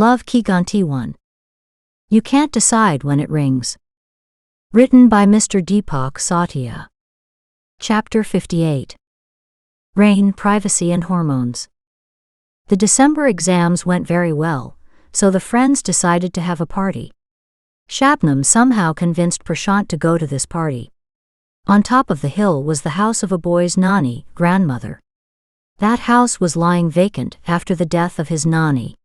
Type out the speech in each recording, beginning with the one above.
Love Ki Ghanti 1. You Can't Decide When It Rings. Written by Mr. Deepak Satya. Chapter 58. Rain, Privacy and Hormones. The December exams went very well, so the friends decided to have a party. Shabnam somehow convinced Prashant to go to this party. On top of the hill was the house of a boy's nani, grandmother. That house was lying vacant after the death of his nani.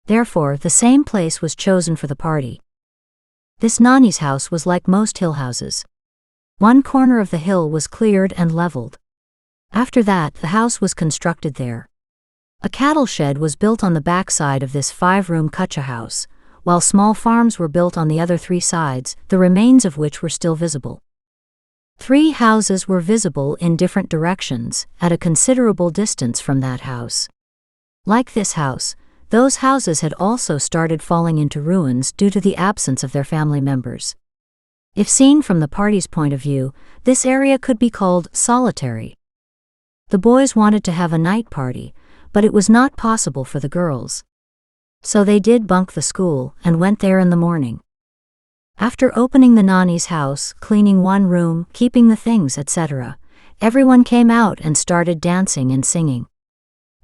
Therefore, the same place was chosen for the party. This nani's house was like most hill houses. One corner of the hill was cleared and leveled. After that, the house was constructed there. A cattle shed was built on the backside of this 5-room kucha house, while small farms were built on the other 3 sides, the remains of which were still visible. 3 houses were visible in different directions, at a considerable distance from that house. Like this house, those houses had also started falling into ruins due to the absence of their family members. If seen from the party's point of view, this area could be called solitary. The boys wanted to have a night party, but it was not possible for the girls. So they did bunk the school and went there in the morning. After opening the nani's house, cleaning one room, keeping the things, etc., everyone came out and started dancing and singing.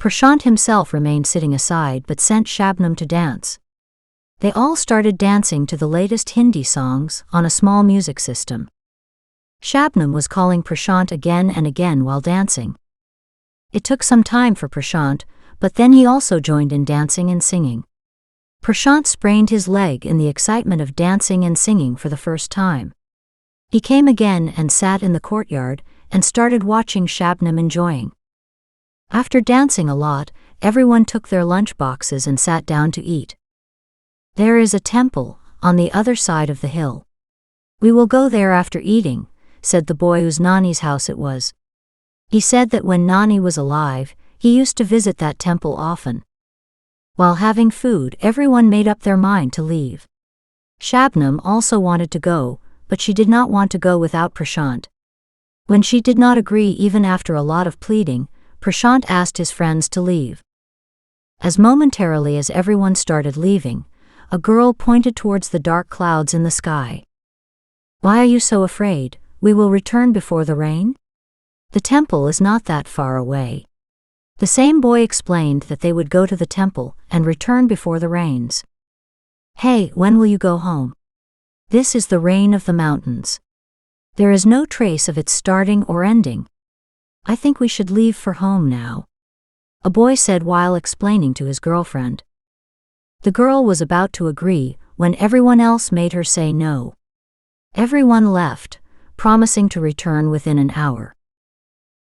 Prashant himself remained sitting aside but sent Shabnam to dance. They all started dancing to the latest Hindi songs on a small music system. Shabnam was calling Prashant again and again while dancing. It took some time for Prashant, but then he also joined in dancing and singing. Prashant sprained his leg in the excitement of dancing and singing for the first time. He came again and sat in the courtyard and started watching Shabnam enjoying. After dancing a lot, everyone took their lunch boxes and sat down to eat. There is a temple on the other side of the hill. We will go there after eating, said the boy whose nani's house it was. He said that when Nani was alive, he used to visit that temple often. While having food, everyone made up their mind to leave. Shabnam also wanted to go, but she did not want to go without Prashant. When she did not agree even after a lot of pleading, Prashant asked his friends to leave. As momentarily as everyone started leaving, a girl pointed towards the dark clouds in the sky. Why are you so afraid? We will return before the rain? The temple is not that far away. The same boy explained that they would go to the temple and return before the rains. Hey, when will you go home? This is the rain of the mountains. There is no trace of its starting or ending. I think we should leave for home now, a boy said while explaining to his girlfriend. The girl was about to agree when everyone else made her say no. Everyone left, promising to return within an hour.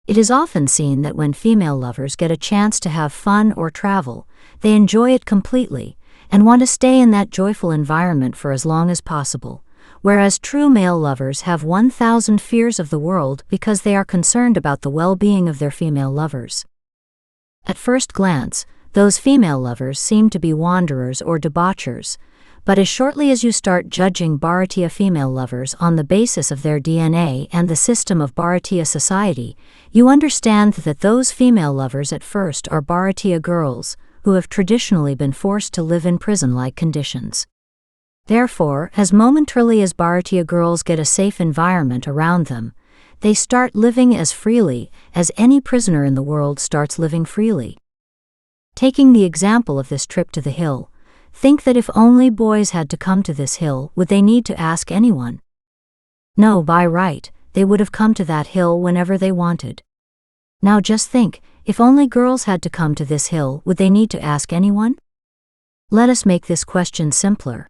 It is often seen that when female lovers get a chance to have fun or travel, they enjoy it completely and want to stay in that joyful environment for as long as possible, whereas true male lovers have 1,000 fears of the world because they are concerned about the well-being of their female lovers. At first glance, those female lovers seem to be wanderers or debauchers, but as shortly as you start judging Bharatiya female lovers on the basis of their DNA and the system of Bharatiya society, you understand that those female lovers at first are Bharatiya girls, who have traditionally been forced to live in prison-like conditions. Therefore, as momentarily as Bharatiya girls get a safe environment around them, they start living as freely as any prisoner in the world starts living freely. Taking the example of this trip to the hill, think that if only boys had to come to this hill, would they need to ask anyone? No, by right, they would have come to that hill whenever they wanted. Now just think, if only girls had to come to this hill, would they need to ask anyone? Let us make this question simpler.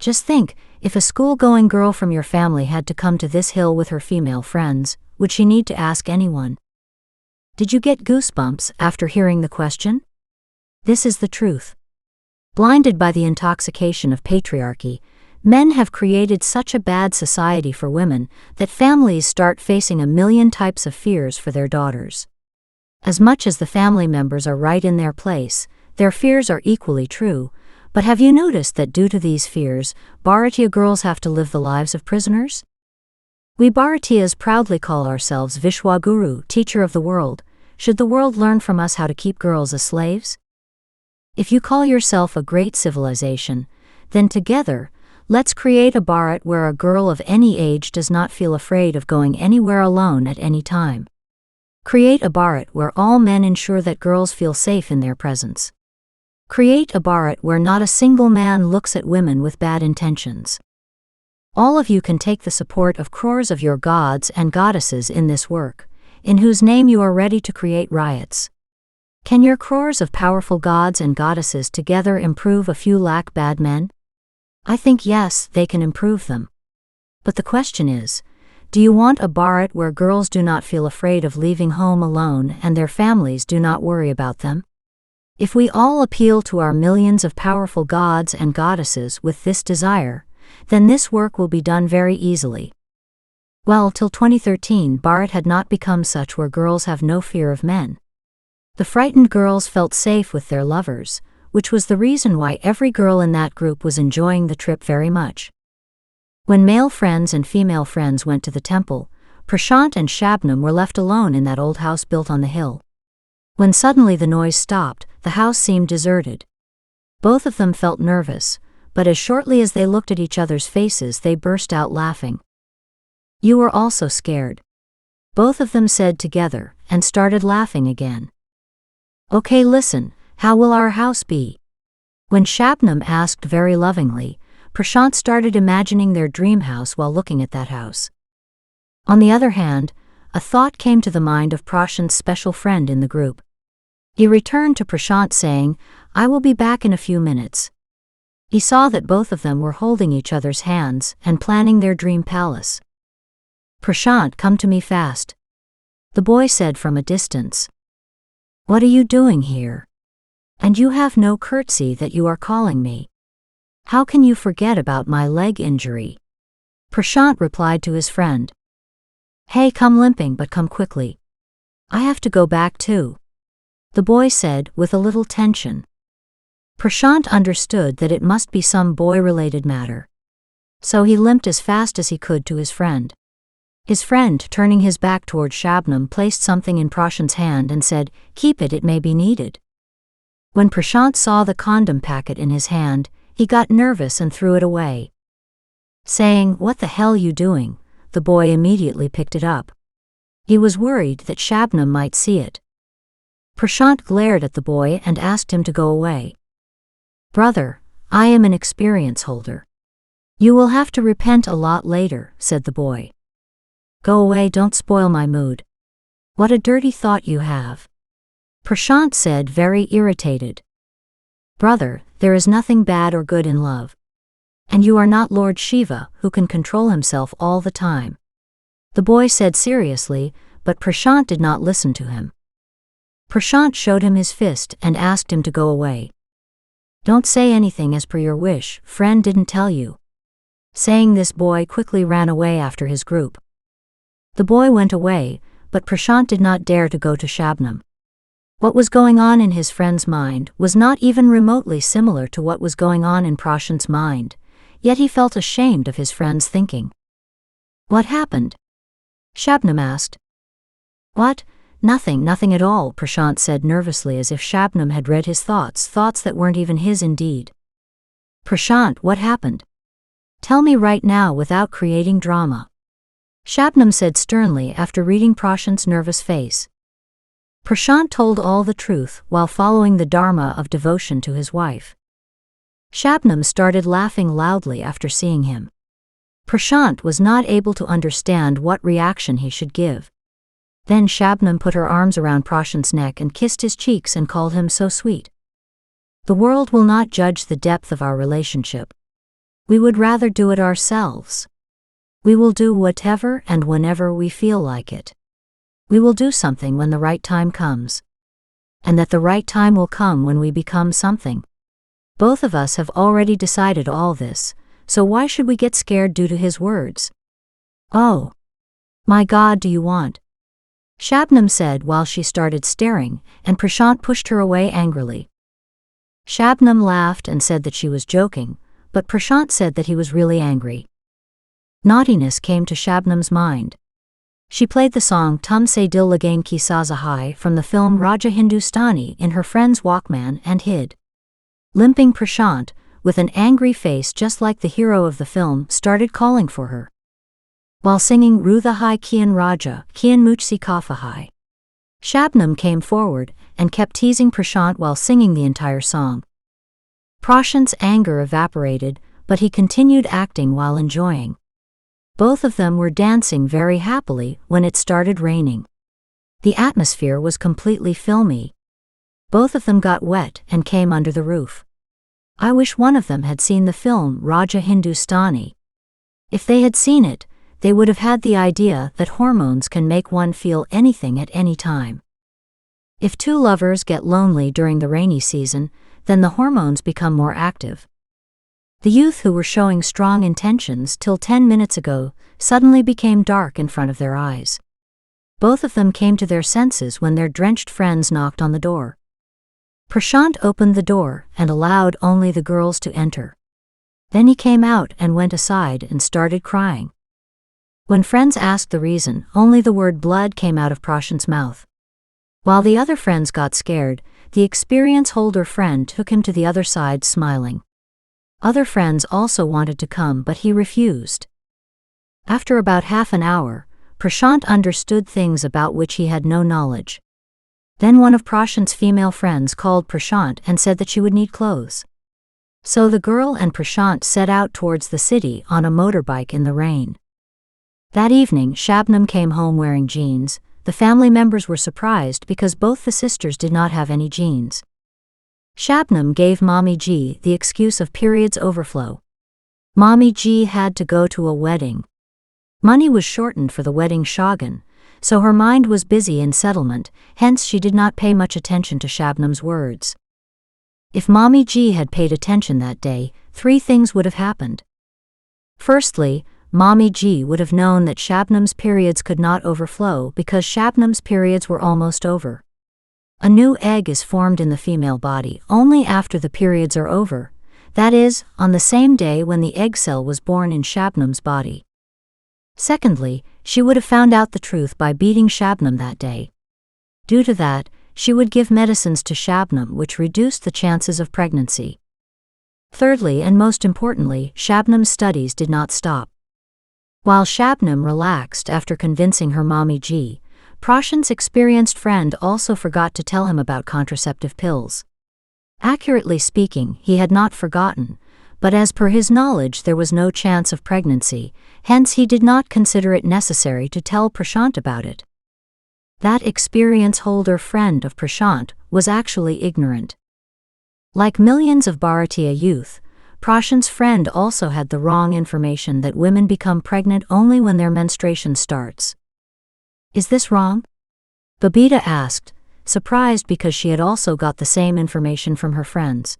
Just think, if a school-going girl from your family had to come to this hill with her female friends, would she need to ask anyone? Did you get goosebumps after hearing the question? This is the truth. Blinded by the intoxication of patriarchy, men have created such a bad society for women that families start facing a million types of fears for their daughters. As much as the family members are right in their place, their fears are equally true. But have you noticed that due to these fears, Bharatiya girls have to live the lives of prisoners? We Bharatiyas proudly call ourselves Vishwaguru, teacher of the world. Should the world learn from us how to keep girls as slaves? If you call yourself a great civilization, then together, let's create a Bharat where a girl of any age does not feel afraid of going anywhere alone at any time. Create a Bharat where all men ensure that girls feel safe in their presence. Create a Bharat where not a single man looks at women with bad intentions. All of you can take the support of crores of your gods and goddesses in this work, in whose name you are ready to create riots. Can your crores of powerful gods and goddesses together improve a few lakh bad men? I think yes, they can improve them. But the question is, do you want a Bharat where girls do not feel afraid of leaving home alone and their families do not worry about them? If we all appeal to our millions of powerful gods and goddesses with this desire, then this work will be done very easily. Well, till 2013 Bharat had not become such where girls have no fear of men. The frightened girls felt safe with their lovers, which was the reason why every girl in that group was enjoying the trip very much. When male friends and female friends went to the temple, Prashant and Shabnam were left alone in that old house built on the hill. When suddenly the noise stopped, the house seemed deserted. Both of them felt nervous, but as shortly as they looked at each other's faces they burst out laughing. You were also scared. Both of them said together, and started laughing again. Okay, listen, how will our house be? When Shabnam asked very lovingly, Prashant started imagining their dream house while looking at that house. On the other hand, a thought came to the mind of Prashant's special friend in the group. He returned to Prashant saying, I will be back in a few minutes. He saw that both of them were holding each other's hands and planning their dream palace. Prashant, come to me fast. The boy said from a distance. What are you doing here? And you have no courtesy that you are calling me. How can you forget about my leg injury? Prashant replied to his friend. Hey, come limping but come quickly. I have to go back too. The boy said with a little tension. Prashant understood that it must be some boy-related matter. So he limped as fast as he could to his friend. His friend, turning his back toward Shabnam, placed something in Prashant's hand and said, Keep it, it may be needed. When Prashant saw the condom packet in his hand, he got nervous and threw it away. Saying, What the hell you doing? The boy immediately picked it up. He was worried that Shabnam might see it. Prashant glared at the boy and asked him to go away. Brother, I am an experience holder. You will have to repent a lot later, said the boy. Go away, don't spoil my mood. What a dirty thought you have. Prashant said, very irritated. Brother, there is nothing bad or good in love. And you are not Lord Shiva, who can control himself all the time. The boy said seriously, but Prashant did not listen to him. Prashant showed him his fist and asked him to go away. Don't say anything as per your wish, friend didn't tell you. Saying this, boy quickly ran away after his group. The boy went away, but Prashant did not dare to go to Shabnam. What was going on in his friend's mind was not even remotely similar to what was going on in Prashant's mind, yet he felt ashamed of his friend's thinking. What happened? Shabnam asked. What? Nothing at all, Prashant said nervously as if Shabnam had read his thoughts that weren't even his indeed. Prashant, what happened? Tell me right now without creating drama. Shabnam said sternly after reading Prashant's nervous face. Prashant told all the truth while following the dharma of devotion to his wife. Shabnam started laughing loudly after seeing him. Prashant was not able to understand what reaction he should give. Then Shabnam put her arms around Prashant's neck and kissed his cheeks and called him so sweet. The world will not judge the depth of our relationship. We would rather do it ourselves. We will do whatever and whenever we feel like it. We will do something when the right time comes. And that the right time will come when we become something. Both of us have already decided all this, so why should we get scared due to his words? Oh. My God, do you want? Shabnam said while she started staring, and Prashant pushed her away angrily. Shabnam laughed and said that she was joking, but Prashant said that he was really angry. Naughtiness came to Shabnam's mind. She played the song Tum Se Dil Lagain Ki Saza Hai from the film Raja Hindustani in her friend's Walkman and hid. Limping Prashant, with an angry face just like the hero of the film, started calling for her. While singing Rudha Hai Kian Raja, Kian Muchsi Kafa Hai, Shabnam came forward and kept teasing Prashant while singing the entire song. Prashant's anger evaporated, but he continued acting while enjoying. Both of them were dancing very happily when it started raining. The atmosphere was completely filmy. Both of them got wet and came under the roof. I wish one of them had seen the film Raja Hindustani. If they had seen it, they would have had the idea that hormones can make one feel anything at any time. If two lovers get lonely during the rainy season, then the hormones become more active. The youth who were showing strong intentions till 10 minutes ago suddenly became dark in front of their eyes. Both of them came to their senses when their drenched friends knocked on the door. Prashant opened the door and allowed only the girls to enter. Then he came out and went aside and started crying. When friends asked the reason, only the word blood came out of Prashant's mouth. While the other friends got scared, the experience holder friend took him to the other side smiling. Other friends also wanted to come, but he refused. After about half an hour, Prashant understood things about which he had no knowledge. Then one of Prashant's female friends called Prashant and said that she would need clothes. So the girl and Prashant set out towards the city on a motorbike in the rain. That evening, Shabnam came home wearing jeans. The family members were surprised because both the sisters did not have any jeans. Shabnam gave Mommy G the excuse of periods overflow. Mommy G had to go to a wedding. Money was shortened for the wedding shoggun, so her mind was busy in settlement, hence she did not pay much attention to Shabnam's words. If Mommy G had paid attention that day, 3 things would have happened. Firstly, Mommy G would have known that Shabnam's periods could not overflow because Shabnam's periods were almost over. A new egg is formed in the female body only after the periods are over, that is, on the same day when the egg cell was born in Shabnam's body. Secondly, she would have found out the truth by beating Shabnam that day. Due to that, she would give medicines to Shabnam which reduced the chances of pregnancy. Thirdly, and most importantly, Shabnam's studies did not stop. While Shabnam relaxed after convincing her Mommy G, Prashant's experienced friend also forgot to tell him about contraceptive pills. Accurately speaking, he had not forgotten, but as per his knowledge there was no chance of pregnancy, hence he did not consider it necessary to tell Prashant about it. That experience holder friend of Prashant was actually ignorant. Like millions of Bharatiya youth, Prashant's friend also had the wrong information that women become pregnant only when their menstruation starts. Is this wrong? Babita asked, surprised because she had also got the same information from her friends.